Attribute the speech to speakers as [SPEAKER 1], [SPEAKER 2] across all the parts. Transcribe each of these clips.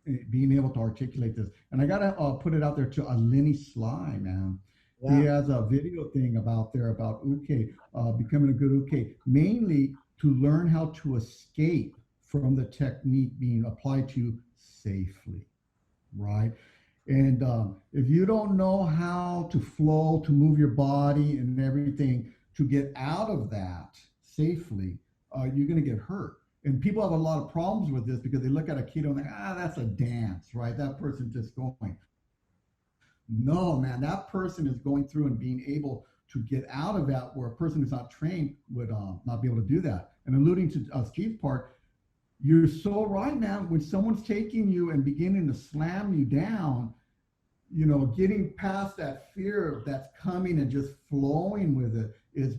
[SPEAKER 1] being able to articulate this. And I gotta put it out there to Lenny Sly, man. He
[SPEAKER 2] Yeah.
[SPEAKER 1] has a video thing about uke, becoming a good uke, mainly to learn how to escape from the technique being applied to you safely, right? And if you don't know how to flow, to move your body and everything, to get out of that safely, you're going to get hurt. And people have a lot of problems with this because they look at Aikido and think, that's a dance, right? That person's just going. No, man, that person is going through and being able to get out of that, where a person who's not trained would not be able to do that. And alluding to Steve's part, you're so right, man. When someone's taking you and beginning to slam you down, getting past that fear that's coming and just flowing with it is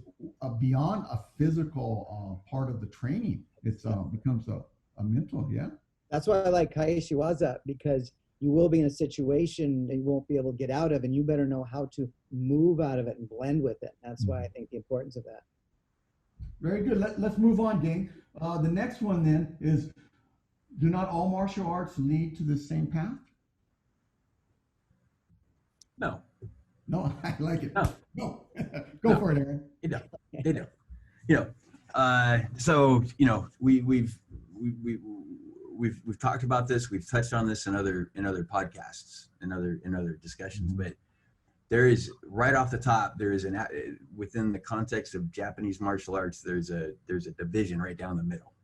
[SPEAKER 1] beyond a physical part of the training. It's becomes a mental, yeah.
[SPEAKER 2] That's why I like Kaishiwaza, because you will be in a situation that you won't be able to get out of, and you better know how to move out of it and blend with it. That's why I think the importance of that.
[SPEAKER 1] Very good. Let's move on, gang. The next one then is, do not all martial arts lead to the same path?
[SPEAKER 3] No.
[SPEAKER 1] No, I like it.
[SPEAKER 3] No.
[SPEAKER 1] Go for it, Aaron.
[SPEAKER 3] They don't. So we've talked about this. We've touched on this in other podcasts, in other discussions. But there is, right off the top, there is within the context of Japanese martial arts, there's a division right down the middle,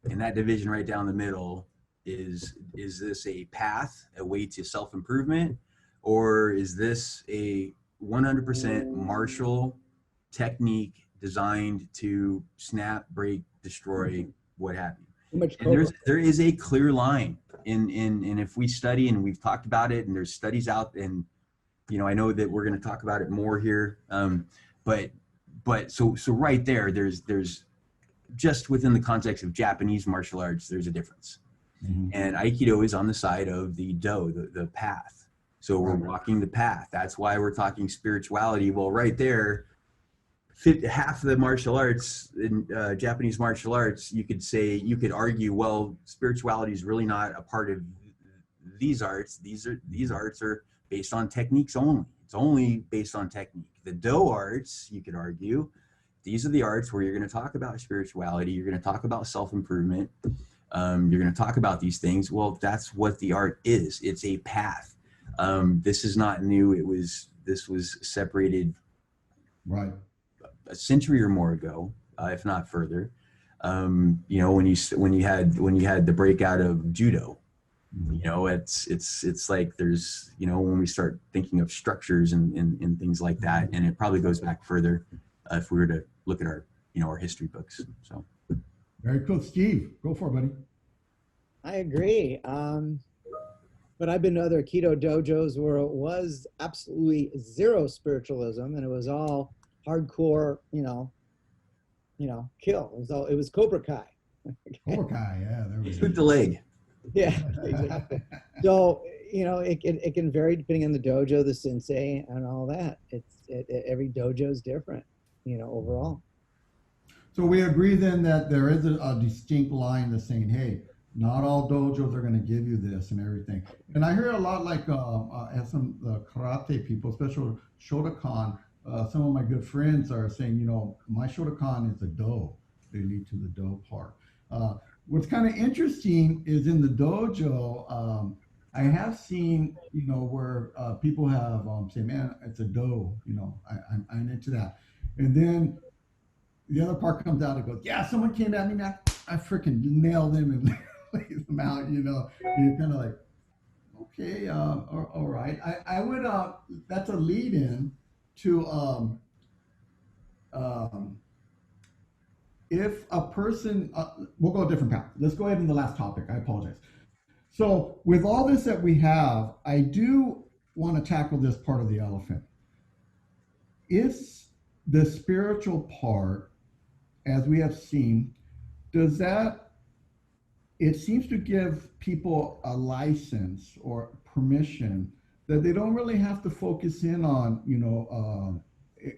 [SPEAKER 3] and that division right down the middle is this a path, a way to self-improvement, or is this a 100% martial technique designed to snap, break, destroy, what have you? And there is a clear line in if we study, and we've talked about it, and there's studies out, and I know that we're going to talk about it more here, but so right there's just within the context of Japanese martial arts, there's a difference. And Aikido is on the side of the do, the path. So we're walking the path. That's why we're talking spirituality. Well, right there, half of the martial arts in Japanese martial arts, you could argue, well, spirituality is really not a part of these arts. These arts are based on techniques only. It's only based on technique. The Do arts, you could argue, these are the arts where you're going to talk about spirituality. You're going to talk about self-improvement. You're going to talk about these things. Well, that's what the art is. It's a path. This is not new. This was separated
[SPEAKER 1] right
[SPEAKER 3] a century or more ago, if not further. When you had the breakout of judo, it's like there's, when we start thinking of structures and things like that, and it probably goes back further if we were to look at our history books. So
[SPEAKER 1] very cool. Steve, go for it, buddy.
[SPEAKER 2] I agree. But I've been to other Aikido dojos where it was absolutely zero spiritualism, and it was all hardcore, kill. It was Cobra Kai.
[SPEAKER 1] Cobra Kai, yeah. There we go.
[SPEAKER 3] Shoot the leg.
[SPEAKER 2] Yeah, exactly. So, it can vary depending on the dojo, the sensei, and all that. Every dojo is different, overall.
[SPEAKER 1] So we agree then that there is a distinct line that's saying, hey, not all dojos are going to give you this and everything. And I hear a lot, like as some karate people, especially Shotokan, some of my good friends are saying, my Shotokan is a do. They lead to the do part. What's kind of interesting is in the dojo, I have seen, where people have say, man, it's a do, I'm into that. And then the other part comes out and goes, yeah, someone came at me, man, I freaking nailed them and lays them out, You're kind of like, okay, all right. I would, that's a lead in to, if a person, we'll go a different path. Let's go ahead in the last topic. I apologize. So with all this that we have, I do want to tackle this part of the elephant. Is the spiritual part, as we have seen, does that, it seems to give people a license or permission that they don't really have to focus in on,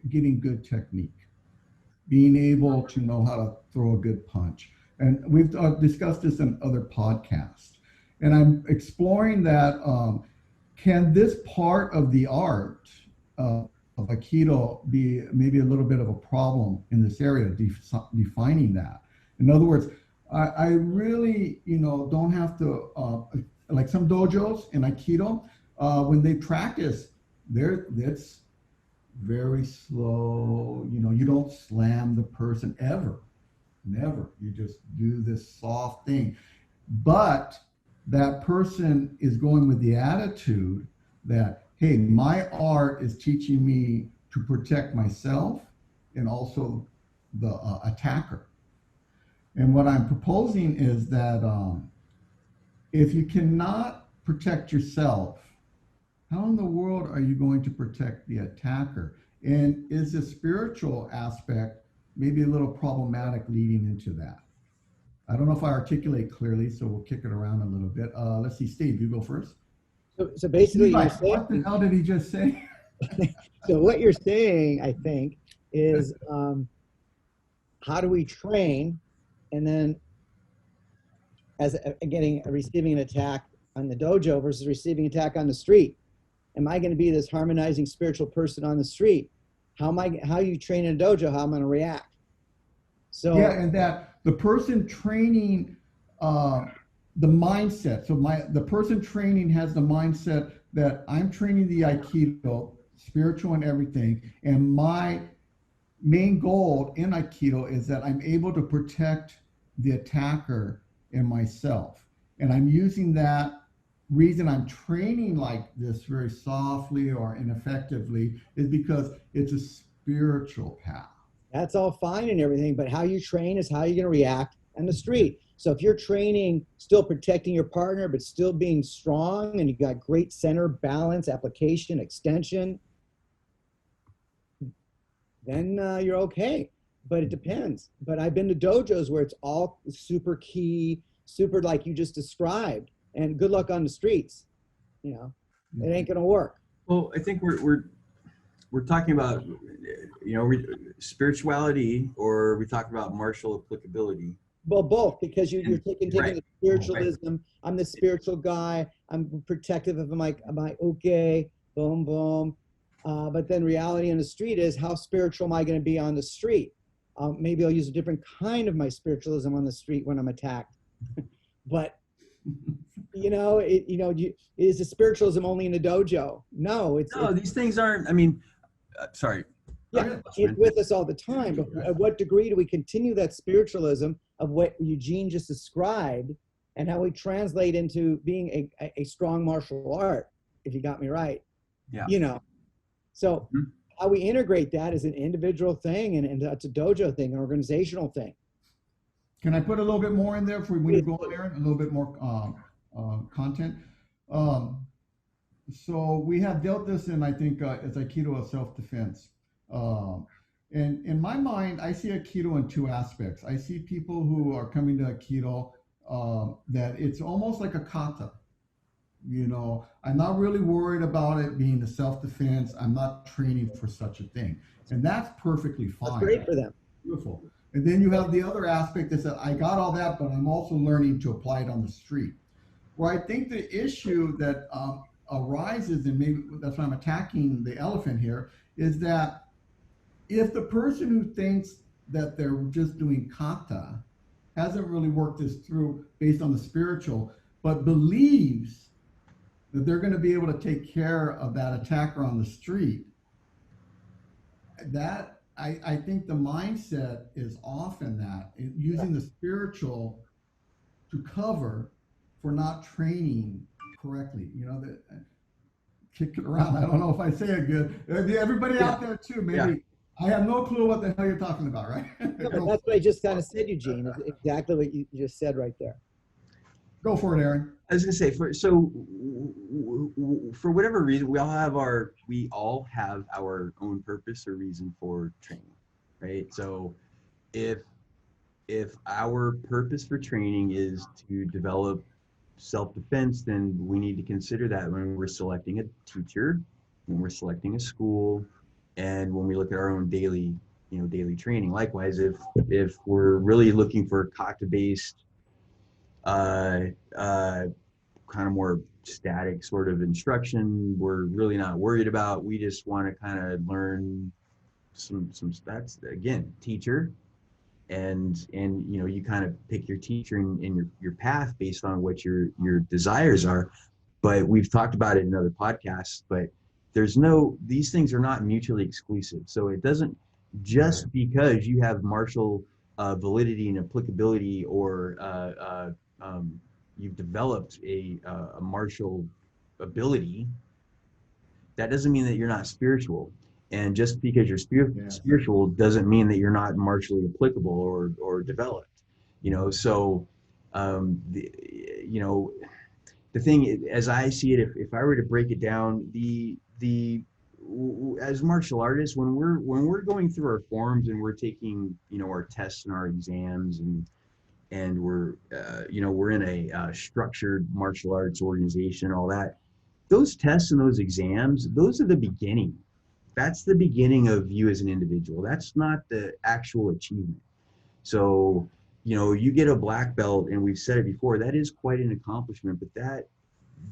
[SPEAKER 1] getting good technique, being able to know how to throw a good punch. And we've discussed this in other podcasts. and I'm exploring that. Can this part of the art of Aikido be maybe a little bit of a problem in this area, defining that? In other words, I really, don't have to, like some dojos in Aikido, when they practice, it's very slow. You don't slam the person ever, never. You just do this soft thing. But that person is going with the attitude that, hey, my art is teaching me to protect myself and also the attacker. And what I'm proposing is that if you cannot protect yourself, how in the world are you going to protect the attacker? And is the spiritual aspect maybe a little problematic leading into that? I don't know if I articulate clearly, so we'll kick it around a little bit. Let's see, Steve, you go first.
[SPEAKER 2] So basically,
[SPEAKER 1] Levi, what the hell did he just say?
[SPEAKER 2] so what you're saying, I think, is how do we train, and then as receiving an attack on the dojo versus receiving an attack on the street? Am I going to be this harmonizing spiritual person on the street? How you train in a dojo? How I'm going to react? So
[SPEAKER 1] yeah, and that the person training the mindset. So the person training has the mindset that I'm training the Aikido, spiritual and everything, and my main goal in Aikido is that I'm able to protect the attacker and myself. And I'm using that reason I'm training like this very softly or ineffectively is because it's a spiritual path.
[SPEAKER 2] That's all fine and everything, but how you train is how you're going to react on the street. So if you're training, still protecting your partner, but still being strong, and you got great center, balance, application, extension, then you're okay. But it depends. But I've been to dojos where it's all super key, super like you just described, and good luck on the streets. It ain't going to work.
[SPEAKER 3] Well, I think we're talking about, spirituality, or we talk about martial applicability.
[SPEAKER 2] Well, both, because you're taking
[SPEAKER 3] right.
[SPEAKER 2] the spiritualism. Right. I'm the spiritual guy. I'm protective of my uke, boom, boom. But then reality on the street is, how spiritual am I going to be on the street? Maybe I'll use a different kind of my spiritualism on the street when I'm attacked. But is the spiritualism only in the dojo? No,
[SPEAKER 3] these things aren't. I mean, sorry.
[SPEAKER 2] Yeah, it's with us all the time. But at what degree do we continue that spiritualism of what Eugene just described, and how we translate into being a strong martial art, if you got me right?
[SPEAKER 3] Yeah.
[SPEAKER 2] So how we integrate that is an individual thing, and it's a dojo thing, an organizational thing.
[SPEAKER 1] Can I put a little bit more in there when you go in there? A little bit more content. So we have dealt this in, I think, it's Aikido of self-defense. And in my mind, I see Aikido in two aspects. I see people who are coming to Aikido that it's almost like a kata. I'm not really worried about it being a self-defense. I'm not training for such a thing. And that's perfectly fine.
[SPEAKER 2] That's great for them.
[SPEAKER 1] Beautiful. And then you have the other aspect that says, I got all that, but I'm also learning to apply it on the street. Where I think the issue that arises, and maybe that's why I'm attacking the elephant here, is that if the person who thinks that they're just doing kata hasn't really worked this through based on the spiritual, but believes that they're going to be able to take care of that attacker on the street, that I think the mindset is off in that, using the spiritual to cover for not training correctly. Kick it around. I don't know if I say it good. Everybody out there too, maybe. Yeah. I have no clue what the hell you're talking about, right?
[SPEAKER 2] That's what I just kind of said, Eugene. It's exactly what you just said right there.
[SPEAKER 1] Go for it, Aaron.
[SPEAKER 3] I was going to say, for whatever reason, we all have our own purpose or reason for training, right? So if our purpose for training is to develop self-defense, then we need to consider that when we're selecting a teacher, when we're selecting a school, and when we look at our own daily training. Likewise, if we're really looking for kata-based kind of more static sort of instruction we're really not worried about. We just want to kind of learn some stats. Again, teacher, and you know, you kind of pick your teacher and your path based on what your desires are. But we've talked about it in other podcasts, but these things are not mutually exclusive. So it doesn't, just because you have martial validity and applicability, or you've developed a martial ability, that doesn't mean that you're not spiritual. And just because you're spiritual doesn't mean that you're not martially applicable or developed. You know, so you know, the thing, as I see it, if I were to break it down, as martial artists, when we're going through our forms and we're taking, you know, our tests and our exams, and we're you know, we're in a structured martial arts organization, all that, those tests and those exams, those are the beginning. That's the beginning of you as an individual. That's not the actual achievement. So, you know, you get a black belt, and we've said it before, that is quite an accomplishment, but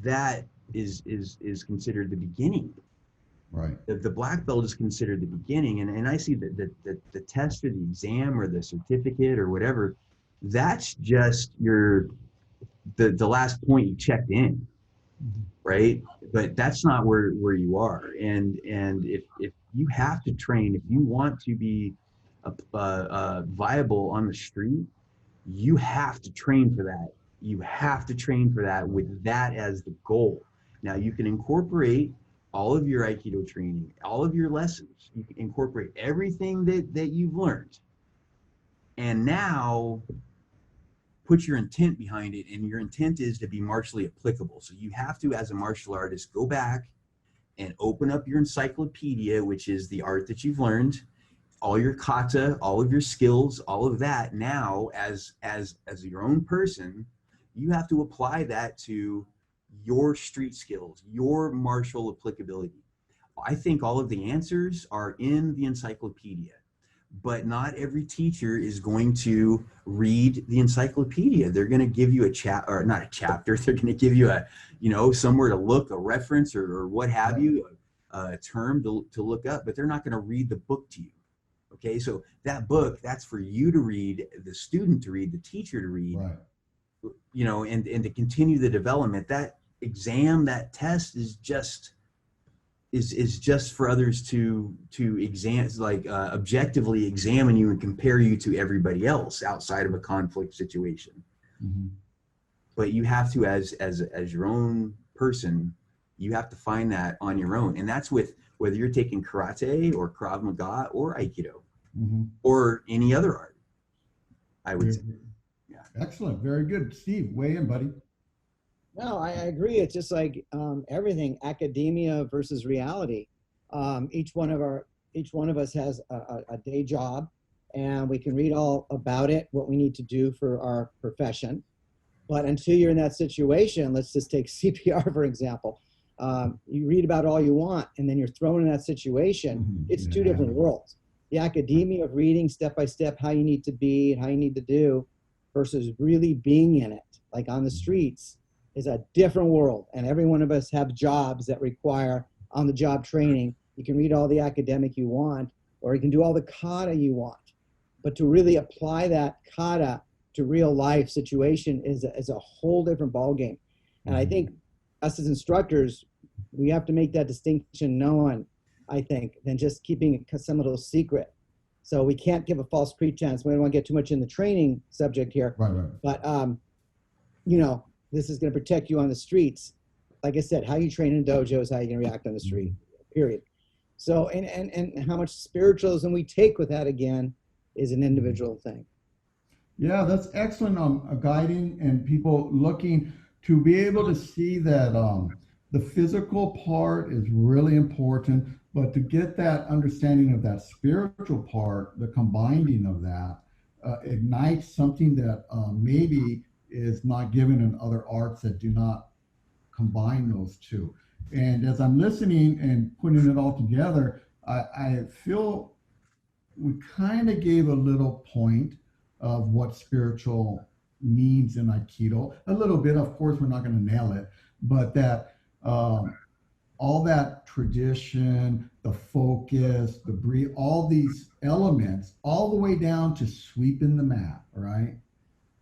[SPEAKER 3] that is considered the beginning.
[SPEAKER 1] Right.
[SPEAKER 3] The black belt is considered the beginning, and I see that the test or the exam or the certificate or whatever, that's just the last point you checked in, right? But that's not where you are. And if you have to train, if you want to be viable on the street, you have to train for that. You have to train for that with that as the goal. Now, you can incorporate all of your Aikido training, all of your lessons. You can incorporate everything that you've learned, and now put your intent behind it. And your intent is to be martially applicable. So you have to, as a martial artist, go back and open up your encyclopedia, which is the art that you've learned, all your kata, all of your skills, all of that. Now, as your own person, you have to apply that to your street skills, your martial applicability. I think all of the answers are in the encyclopedia, but not every teacher is going to read the encyclopedia. They're going to give you or not a chapter. They're going to give you somewhere to look, a reference, or what have you, a term to look up, but they're not going to read the book to you. Okay, so that book, that's for you to read, the student to read, the teacher to read,
[SPEAKER 1] right.
[SPEAKER 3] You know, and to continue the development. That exam, that test is just for others to objectively examine you and compare you to everybody else outside of a conflict situation.
[SPEAKER 1] Mm-hmm.
[SPEAKER 3] But you have to, as your own person, you have to find that on your own. And that's with whether you're taking karate or Krav Maga or Aikido,
[SPEAKER 1] mm-hmm.
[SPEAKER 3] or any other art, I would say.
[SPEAKER 1] Yeah. Excellent. Very good. Steve, weigh in, buddy.
[SPEAKER 2] No, I agree. It's just like everything, academia versus reality. Each one of us has a day job, and we can read all about it, what we need to do for our profession. But until you're in that situation, let's just take CPR, for example. You read about all you want, and then you're thrown in that situation.
[SPEAKER 1] Mm-hmm.
[SPEAKER 2] It's two different worlds. The academia of reading step by step how you need to be and how you need to do versus really being in it, like on the streets, is a different world. And every one of us have jobs that require on-the-job training. You can read all the academic you want, or you can do all the kata you want. But to really apply that kata to real life situation is a whole different ballgame. And I think us as instructors, we have to make that distinction known, I think, than just keeping some little secret. So we can't give a false pretense. We don't want to get too much in the training subject here.
[SPEAKER 1] Right.
[SPEAKER 2] But, you know, this is going to protect you on the streets. Like I said, how you train in dojos, how you can react on the street, period. So, and how much spiritualism we take with that, again, is an individual thing.
[SPEAKER 1] Yeah, that's excellent guiding and people looking to be able to see that the physical part is really important, but to get that understanding of that spiritual part, the combining of that ignites something that maybe is not given in other arts that do not combine those two. And as I'm listening and putting it all together, I feel we kind of gave a little point of what spiritual means in Aikido. A little bit, of course, we're not going to nail it, but that all that tradition, the focus, the breathe, all these elements, all the way down to sweeping the mat, right?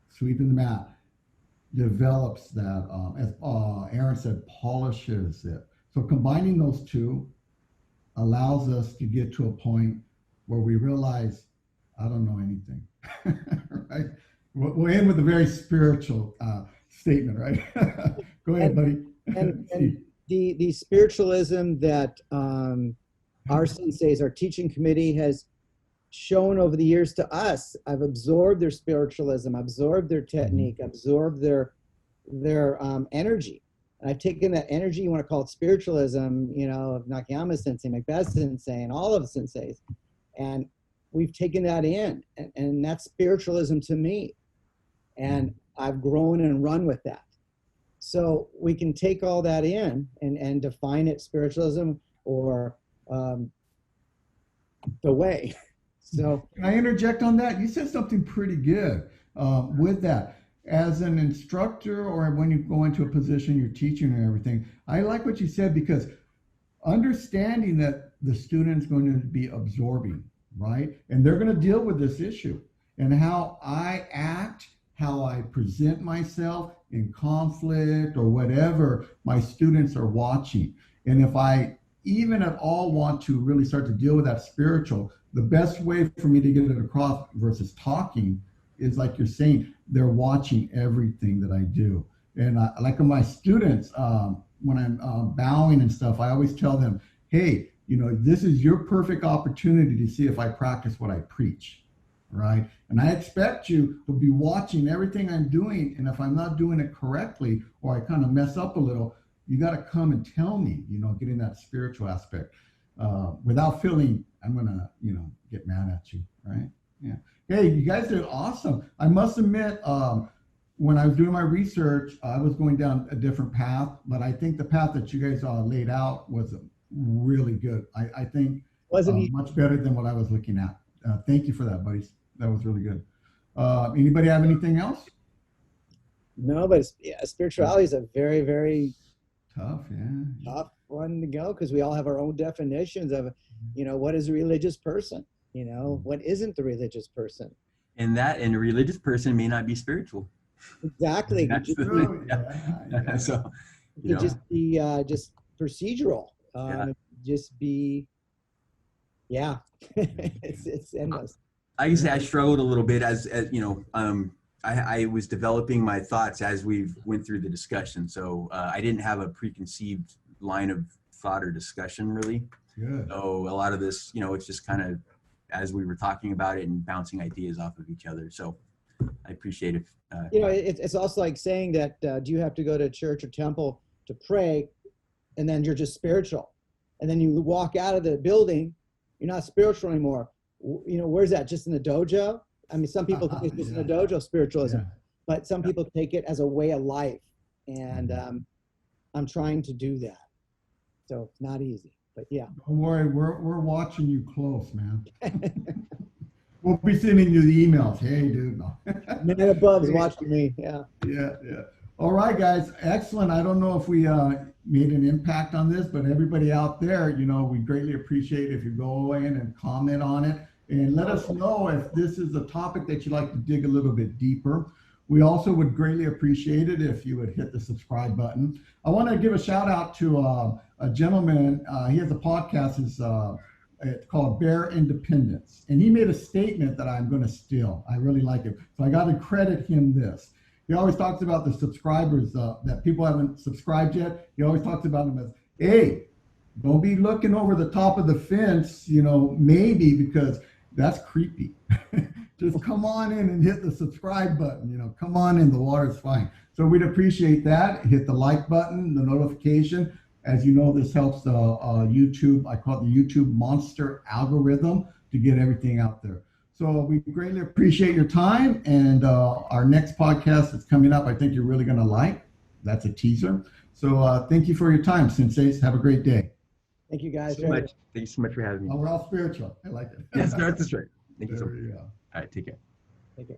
[SPEAKER 1] Sweeping the mat develops that, as Aaron said, polishes it. So combining those two allows us to get to a point where we realize, I don't know anything, right? We'll end with a very spiritual statement, right? Go ahead, buddy.
[SPEAKER 2] And the spiritualism that our senseis, our teaching committee has shown over the years to us, I've absorbed their spiritualism, absorbed their technique, absorbed their energy. And I've taken that energy, you want to call it spiritualism, you know, of Nakayama sensei, Macbeth sensei, and all of the senseis. And we've taken that in, and that's spiritualism to me. And I've grown and run with that. So we can take all that in and define it spiritualism or the way. So
[SPEAKER 1] can I interject on that? You said something pretty good with that. As an instructor, or when you go into a position you're teaching and everything, I like what you said, because understanding that the student's going to be absorbing, right? And they're going to deal with this issue, and how I act, how I present myself in conflict or whatever, my students are watching. And if I even at all want to really start to deal with that spiritual, the best way for me to get it across versus talking is, like you're saying, they're watching everything that I do. And like my students, when I'm bowing and stuff, I always tell them, hey, you know, this is your perfect opportunity to see if I practice what I preach, right? And I expect you to be watching everything I'm doing. And if I'm not doing it correctly, or I kind of mess up a little, you got to come and tell me, you know, getting that spiritual aspect without feeling I'm going to, you know, get mad at you, right? Yeah. Hey, you guys did awesome. I must admit, when I was doing my research, I was going down a different path, but I think the path that you guys laid out was really good. I think much better than what I was looking at. Thank you for that, buddies. That was really good. Anybody have anything else?
[SPEAKER 2] No, but spirituality is a very, very
[SPEAKER 1] tough
[SPEAKER 2] one to go, because we all have our own definitions of, you know, what is a religious person? You know, what isn't the religious person?
[SPEAKER 3] And a religious person may not be spiritual.
[SPEAKER 2] Exactly.
[SPEAKER 3] That's the thing. Yeah. So,
[SPEAKER 2] it just be just procedural. Just be, it's endless.
[SPEAKER 3] I can say I struggled a little bit as you know, I was developing my thoughts as we went through the discussion. So I didn't have a preconceived line of thought or discussion really.
[SPEAKER 1] Good.
[SPEAKER 3] So a lot of this, you know, it's just kind of as we were talking about it and bouncing ideas off of each other. So I appreciate it.
[SPEAKER 2] You know, it's also like saying that, do you have to go to church or temple to pray, and then you're just spiritual, and then you walk out of the building, you're not spiritual anymore. You know, where's that? Just in the dojo? I mean, some people think it's just in the dojo spiritualism, but some people take it as a way of life, and I'm trying to do that. So it's not easy, but yeah.
[SPEAKER 1] Don't worry, we're watching you close, man. We'll be sending you the emails. Hey, dude. No.
[SPEAKER 2] Man above is watching me. Yeah.
[SPEAKER 1] All right, guys. Excellent. I don't know if we made an impact on this, but everybody out there, you know, we greatly appreciate if you go in and comment on it and let us know if this is a topic that you'd like to dig a little bit deeper. We also would greatly appreciate it if you would hit the subscribe button. I want to give a shout out to a gentleman. He has a podcast. It's called Bear Independence. And he made a statement that I'm going to steal. I really like it. So I got to credit him this. He always talks about the subscribers that people haven't subscribed yet. He always talks about them as, hey, don't be looking over the top of the fence, you know, maybe, because that's creepy. Just come on in and hit the subscribe button. You know, come on in, the water's fine. So we'd appreciate that. Hit the like button, the notification. As you know, this helps the YouTube, I call it the YouTube monster algorithm, to get everything out there. So we greatly appreciate your time. And our next podcast that's coming up, I think you're really going to like. That's a teaser. So thank you for your time, senseis. Have a great day.
[SPEAKER 2] Thank you, guys.
[SPEAKER 3] Thank you so much for having me.
[SPEAKER 1] Oh, we're all spiritual. I like it.
[SPEAKER 3] Yes, that's right. Thank you so much.
[SPEAKER 1] There you go.
[SPEAKER 3] All right, take care.
[SPEAKER 2] Take care.